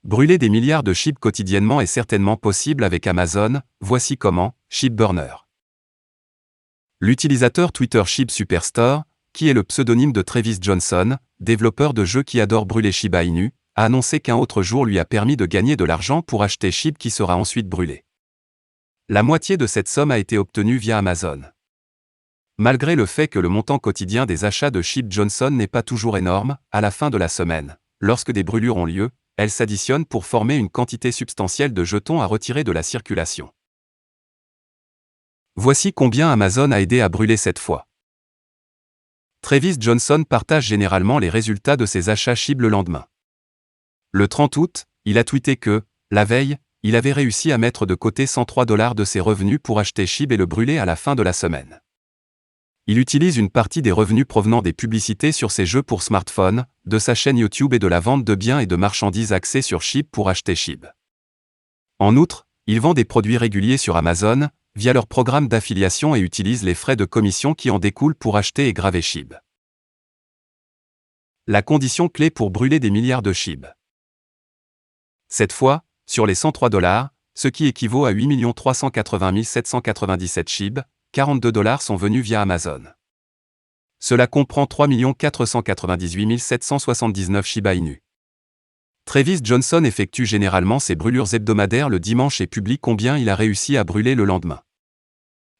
Brûler des milliards de chips quotidiennement est certainement possible avec Amazon, voici comment, Chipburner. L'utilisateur Twitter Chip Superstore, qui est le pseudonyme de Travis Johnson, développeur de jeux qui adore brûler Shiba Inu, a annoncé qu'un autre jour lui a permis de gagner de l'argent pour acheter Chip qui sera ensuite brûlé. La moitié de cette somme a été obtenue via Amazon. Malgré le fait que le montant quotidien des achats de Chip Johnson n'est pas toujours énorme, à la fin de la semaine, lorsque des brûlures ont lieu, elles s'additionnent pour former une quantité substantielle de jetons à retirer de la circulation. Voici combien Amazon a aidé à brûler cette fois. Travis Johnson partage généralement les résultats de ses achats Chip le lendemain. Le 30 août, il a tweeté que, la veille, il avait réussi à mettre de côté $103 de ses revenus pour acheter Chip et le brûler à la fin de la semaine. Il utilise une partie des revenus provenant des publicités sur ses jeux pour smartphone, de sa chaîne YouTube et de la vente de biens et de marchandises axées sur Chip pour acheter Chip. En outre, il vend des produits réguliers sur Amazon, via leur programme d'affiliation et utilise les frais de commission qui en découlent pour acheter et graver Chip. La condition clé pour brûler des milliards de Chip. Cette fois, sur les $103, ce qui équivaut à 8 380 797 Chip, $42 sont venus via Amazon. Cela comprend 3 498 779 Shiba Inu. Travis Johnson effectue généralement ses brûlures hebdomadaires le dimanche et publie combien il a réussi à brûler le lendemain.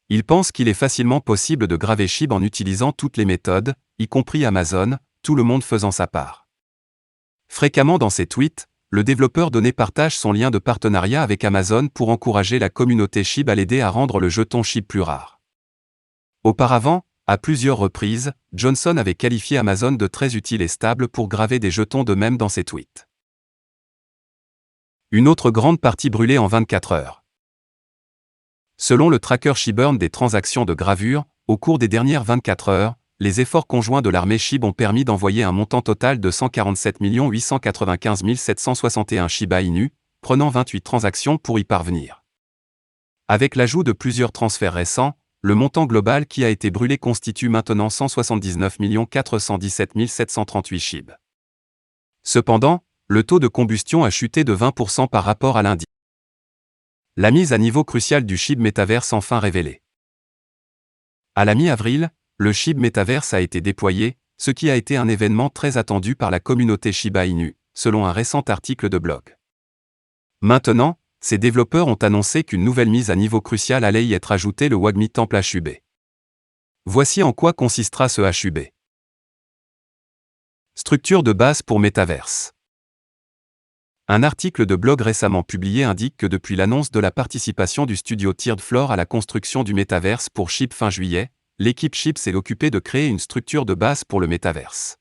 Il pense qu'il est facilement possible de graver Chip en utilisant toutes les méthodes, y compris Amazon, tout le monde faisant sa part. Fréquemment dans ses tweets, le développeur donné partage son lien de partenariat avec Amazon pour encourager la communauté Chip à l'aider à rendre le jeton Chip plus rare. Auparavant, à plusieurs reprises, Johnson avait qualifié Amazon de très utile et stable pour graver des jetons de même dans ses tweets. Une autre grande partie brûlée en 24 heures. Selon le tracker Chipburn des transactions de gravure, au cours des dernières 24 heures, les efforts conjoints de l'armée Chip ont permis d'envoyer un montant total de 147 895 761 Shiba Inu, prenant 28 transactions pour y parvenir. Avec l'ajout de plusieurs transferts récents, le montant global qui a été brûlé constitue maintenant 179 417 738 Chip. Cependant, le taux de combustion a chuté de 20% par rapport à lundi. La mise à niveau cruciale du Chip Metaverse enfin révélée. À la mi-avril, le Chip Metaverse a été déployé, ce qui a été un événement très attendu par la communauté Shiba Inu, selon un récent article de blog. Maintenant, ces développeurs ont annoncé qu'une nouvelle mise à niveau cruciale allait y être ajoutée, le WAGMI Temple HUB. Voici en quoi consistera ce HUB. Structure de base pour Metaverse. Un article de blog récemment publié indique que depuis l'annonce de la participation du studio Third Floor à la construction du Metaverse pour Chip fin juillet, l'équipe Chip s'est occupée de créer une structure de base pour le Metaverse.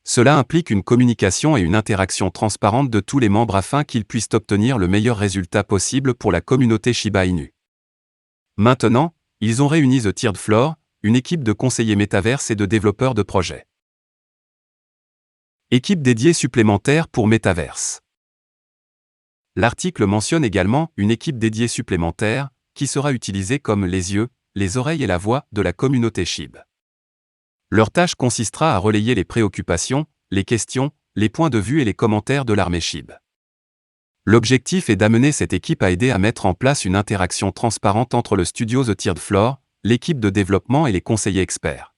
Cela implique une communication et une interaction transparente de tous les membres afin qu'ils puissent obtenir le meilleur résultat possible pour la communauté Shiba Inu. Maintenant, ils ont réuni The Third Floor, une équipe de conseillers Metaverse et de développeurs de projets. Équipe dédiée supplémentaire pour Metaverse. L'article mentionne également une équipe dédiée supplémentaire, qui sera utilisée comme les yeux, les oreilles et la voix de la communauté Chip. Leur tâche consistera à relayer les préoccupations, les questions, les points de vue et les commentaires de l'armée Chip. L'objectif est d'amener cette équipe à aider à mettre en place une interaction transparente entre le studio The Third Floor, l'équipe de développement et les conseillers experts.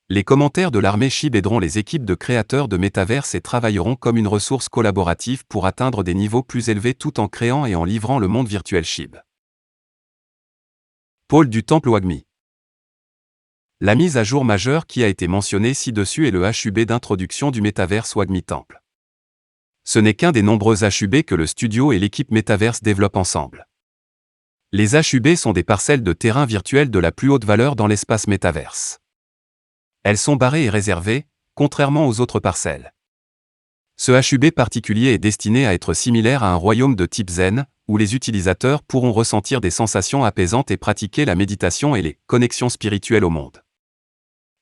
Les commentaires de l'armée Chip aideront les équipes de créateurs de Metaverse et travailleront comme une ressource collaborative pour atteindre des niveaux plus élevés tout en créant et en livrant le monde virtuel Chip. Pôle du Temple WAGMI. La mise à jour majeure qui a été mentionnée ci-dessus est le HUB d'introduction du Metaverse WAGMI Temple. Ce n'est qu'un des nombreux HUB que le studio et l'équipe Metaverse développent ensemble. Les HUB sont des parcelles de terrain virtuel de la plus haute valeur dans l'espace Metaverse. Elles sont barrées et réservées, contrairement aux autres parcelles. Ce HUB particulier est destiné à être similaire à un royaume de type zen, où les utilisateurs pourront ressentir des sensations apaisantes et pratiquer la méditation et les connexions spirituelles au monde.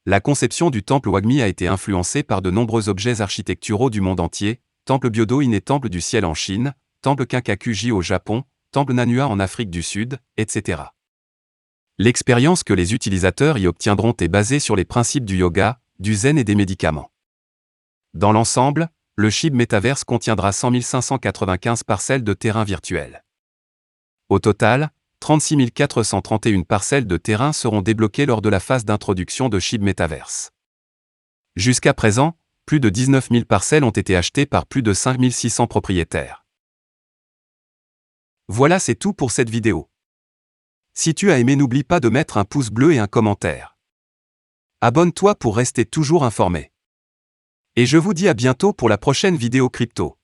La conception du temple WAGMI a été influencée par de nombreux objets architecturaux du monde entier, temple Byodo-in et temple du ciel en Chine, temple Kinkakuji au Japon, temple Nanua en Afrique du Sud, etc. L'expérience que les utilisateurs y obtiendront est basée sur les principes du yoga, du zen et des médicaments. Dans l'ensemble, le SHIB Metaverse contiendra 100 595 parcelles de terrain virtuel. Au total, 36 431 parcelles de terrain seront débloquées lors de la phase d'introduction de SHIB Metaverse. Jusqu'à présent, plus de 19 000 parcelles ont été achetées par plus de 5 600 propriétaires. Voilà, c'est tout pour cette vidéo. Si tu as aimé, n'oublie pas de mettre un pouce bleu et un commentaire. Abonne-toi pour rester toujours informé. Et je vous dis à bientôt pour la prochaine vidéo crypto.